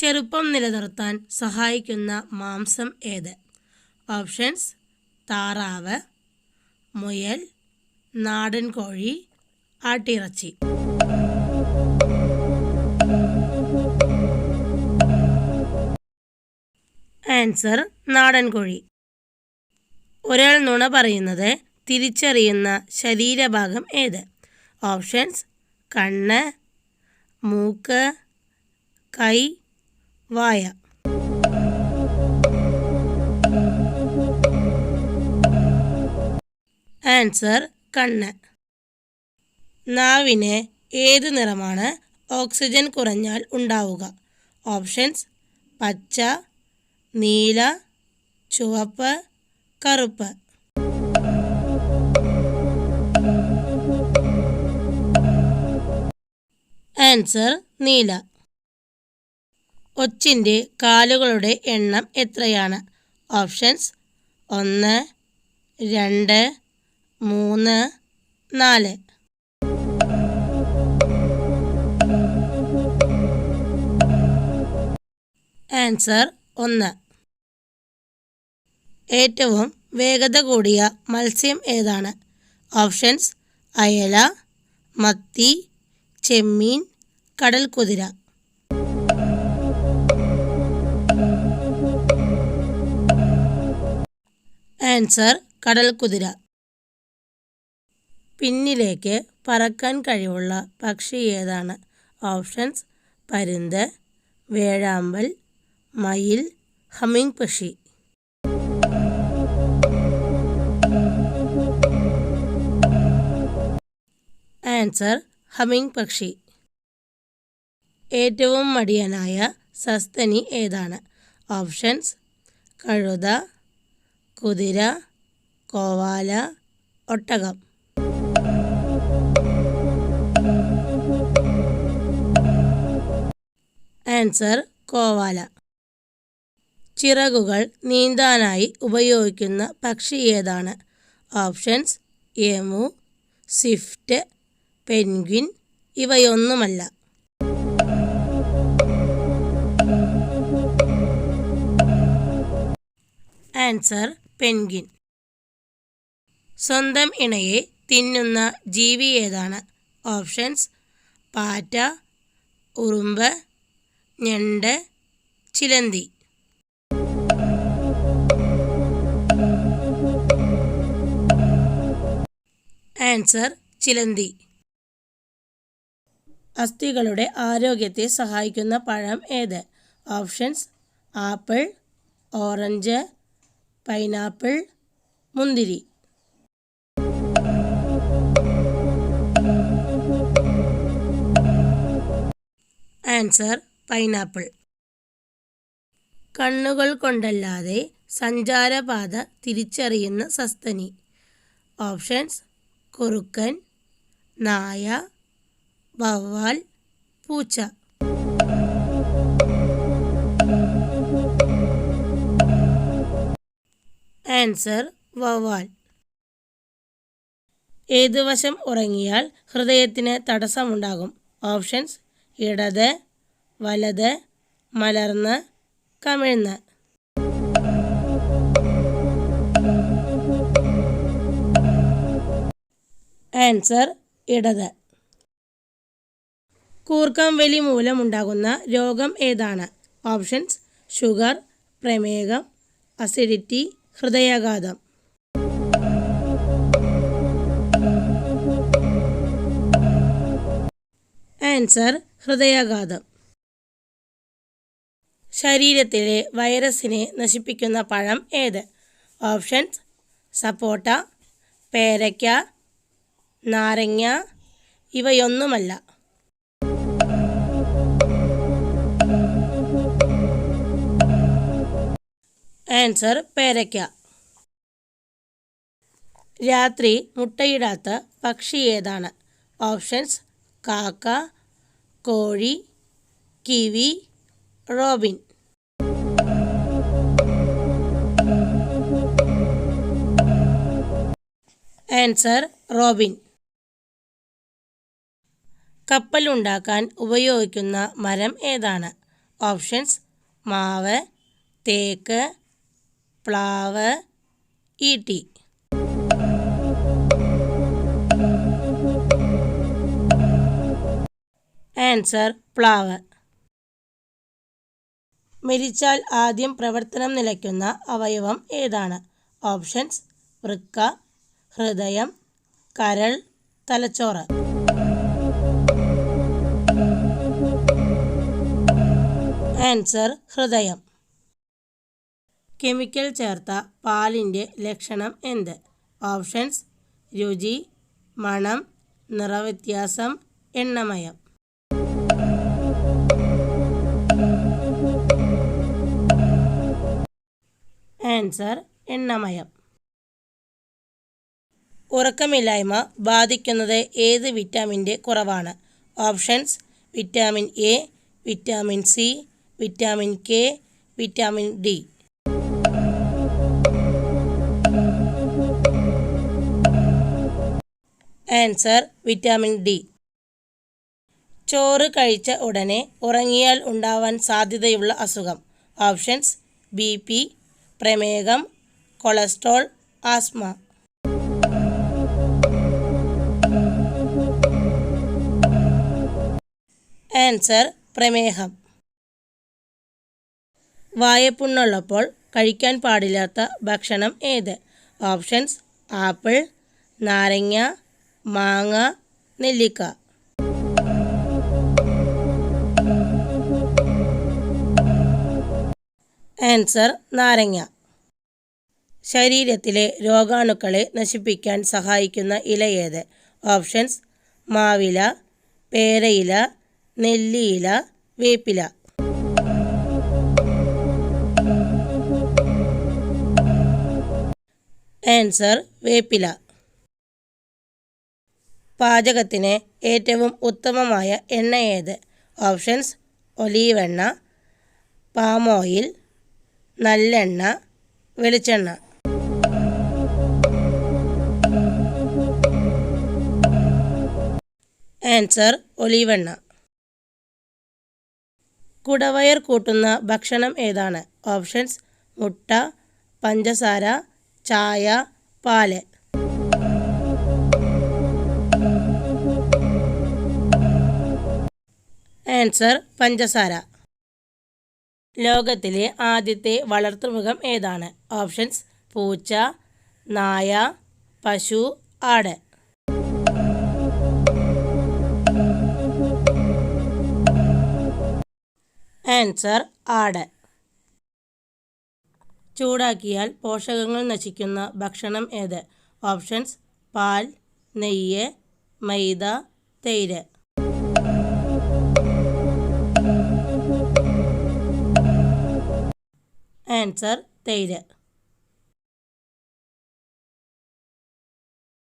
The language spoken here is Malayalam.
ചെറുപ്പം നിലനിർത്താൻ സഹായിക്കുന്ന മാംസം ഏത്? ഓപ്ഷൻസ്: താറാവ്, മുയൽ, നാടൻ കോഴി, ആട്ടിറച്ചി. ആൻസർ: നാടൻ കോഴി. ഒരാൾ നുണ പറയുന്നത് തിരിച്ചറിയുന്ന ശരീരഭാഗം ഏത്? ഓപ്ഷൻസ്: കണ്ണ്, മൂക്ക്, കൈ, വായ. ആൻസർ: കണ്ണ്. നാവിന് ഏത് നിറമാണ് ഓക്സിജൻ കുറഞ്ഞാൽ ഉണ്ടാവുക? ഓപ്ഷൻസ്: പച്ച, നീല, ചുവപ്പ്, കറുപ്പ്. ആൻസർ: നീല. ഒച്ചിൻ്റെ കാലുകളുടെ എണ്ണം എത്രയാണ്? ഓപ്ഷൻസ്: 1, 2, 3, 4. ആൻസർ: 1. ഏറ്റവും വേഗത കൂടിയ മത്സ്യം ഏതാണ്? ഓപ്ഷൻസ്: അയല, മത്തി, ചെമ്മീൻ, കടൽക്കുതിര. ആൻസർ: കടൽക്കുതിര. പിന്നിലേക്ക് പറക്കാൻ കഴിവുള്ള പക്ഷി ഏതാണ്? ഓപ്ഷൻസ്: പരുന്ത്, വേഴാമ്പൽ, മയിൽ, ഹമ്മിങ് പക്ഷി. ആൻസർ: ഹമ്മിങ് പക്ഷി. ഏറ്റവും മടിയനായ സസ്തനി ഏതാണ്? ഓപ്ഷൻസ്: കഴുത, കുതിര, കോവാല, ഒട്ടകം. Answer: koala. ചിറകുകൾ നീന്താനായി ഉപയോഗിക്കുന്ന പക്ഷി ഏതാണ്? ഓപ്ഷൻസ്: എമു, സ്വിഫ്റ്റ്, പെൻഗ്വിൻ, ഇവയൊന്നുമല്ല. Answer: penguin. സ്വന്തം ഇണയെ തിന്നുന്ന ജീവി ഏതാണ്? ഓപ്ഷൻസ്: പാറ്റ, ഉറുമ്പ്, ഞണ്ട്, ചിലന്തി. ആൻസർ: ചിലന്തി. അസ്ഥികളുടെ ആരോഗ്യത്തെ സഹായിക്കുന്ന പഴം ഏത്? ഓപ്ഷൻസ്: ആപ്പിൾ, ഓറഞ്ച്, പൈനാപ്പിൾ, മുന്തിരി. Answer: pineapple. കണ്ണുകൾ കൊണ്ടല്ലാതെ സഞ്ചാരപാത തിരിച്ചറിയുന്ന സസ്തനി. ഓപ്ഷൻസ്: കുറുക്കൻ, നായ, വവ്വാൽ, പൂച്ച. ആൻസർ: വവ്വാൽ. ഏതുവശം ഉറങ്ങിയാൽ ഹൃദയത്തിന് തടസ്സമുണ്ടാകും? ഓപ്ഷൻസ്: ഇടത്, വലത്, മലർന്ന്, കമിഴ്ന്ന്. ആൻസർ: ഇടത്. കൂർക്കം വലി മൂലമുണ്ടാകുന്ന രോഗം ഏതാണ്? ഓപ്ഷൻസ്: ഷുഗർ, പ്രമേഹം, അസിഡിറ്റി, ഹൃദയാഘാതം. ആൻസർ: ഹൃദയാഘാതം. ശരീരത്തിലെ വൈറസിനെ നശിപ്പിക്കുന്ന പഴം ഏത്? ഓപ്ഷൻസ്: സപ്പോട്ട, പേരയ്ക്ക, നാരങ്ങ, ഇവയൊന്നുമല്ല. ആൻസർ: പേരയ്ക്ക. രാത്രി മുട്ടയിടാത്ത പക്ഷി ഏതാണ്? ഓപ്ഷൻസ്: കാക്ക, കോഴി, കിവി, റോബിൻ. Answer: robin. കപ്പലുണ്ടാക്കാൻ ഉപയോഗിക്കുന്ന മരം ഏതാണ്? ഓപ്ഷൻസ് മാവ്, തേക്ക്, പ്ലാവ്, ഈട്ടി. ആൻസർ പ്ലാവ്. മരിച്ചാൽ ആദ്യം പ്രവർത്തനം നിലയ്ക്കുന്ന അവയവം ഏതാണ്? ഓപ്ഷൻസ് വൃക്ക, ഹൃദയം, കരൾ, തലച്ചോറ്. ആൻസർ ഹൃദയം. കെമിക്കൽ ചേർത്ത പാലിൻ്റെ ലക്ഷണം എന്ത്? ഓപ്ഷൻസ് രുചി, മണം, നിറവ്യത്യാസം, എണ്ണമയം. ആൻസർ എണ്ണമയം. ഉറക്കമില്ലായ്മ ബാധിക്കുന്നത് ഏത് വിറ്റാമിൻ്റെ കുറവാണ്? Options vitamin A, vitamin C, vitamin K, vitamin D. Answer vitamin D. ചോറ് കഴിച്ച ഉടനെ ഉറങ്ങിയാൽ ഉണ്ടാവാൻ സാധ്യതയുള്ള അസുഖം? ഓപ്ഷൻസ് BP, പ്രമേഹം, കൊളസ്ട്രോൾ, ആസ്മ. ആൻസർ പ്രമേഹം. വായപ്പുണ്ണുള്ളപ്പോൾ കഴിക്കാൻ പാടില്ലാത്ത ഭക്ഷണം ഏത്? ഓപ്ഷൻസ് ആപ്പിൾ, നാരങ്ങ, മാങ്ങ, നെല്ലിക്ക. ആൻസർ നാരങ്ങ. ശരീരത്തിലെ രോഗാണുക്കളെ നശിപ്പിക്കാൻ സഹായിക്കുന്ന ഇല ഏത്? ഓപ്ഷൻസ് മാവില, പേരയില, നെല്ലിയില, വേപ്പില. ആൻസർ വേപ്പില. പാചകത്തിന് ഏറ്റവും ഉത്തമമായ എണ്ണ ഏത്? ഓപ്ഷൻസ് ഒലീവ് എണ്ണ, പാം ഓയിൽ, നല്ലെണ്ണ, വെളിച്ചെണ്ണ. ആൻസർ ഒലീവ് എണ്ണ. കുടവയർ കൂട്ടുന്ന ഭക്ഷണം ഏതാണ്? ഓപ്ഷൻസ് മുട്ട, പഞ്ചസാര, ചായ, പാല്. ആൻസർ പഞ്ചസാര. ലോകത്തിലെ ആദ്യത്തെ വളർത്തുമൃഗം ഏതാണ്? ഓപ്ഷൻസ് പൂച്ച, നായ, പശു, ആട്. ആൻസർ ആട്. ചൂടാക്കിയാൽ പോഷകങ്ങൾ നശിക്കുന്ന ഭക്ഷണം ഏത്? ഓപ്ഷൻസ് പാൽ, നെയ്യ്, മൈദ, തൈര്. ആൻസർ തൈര്.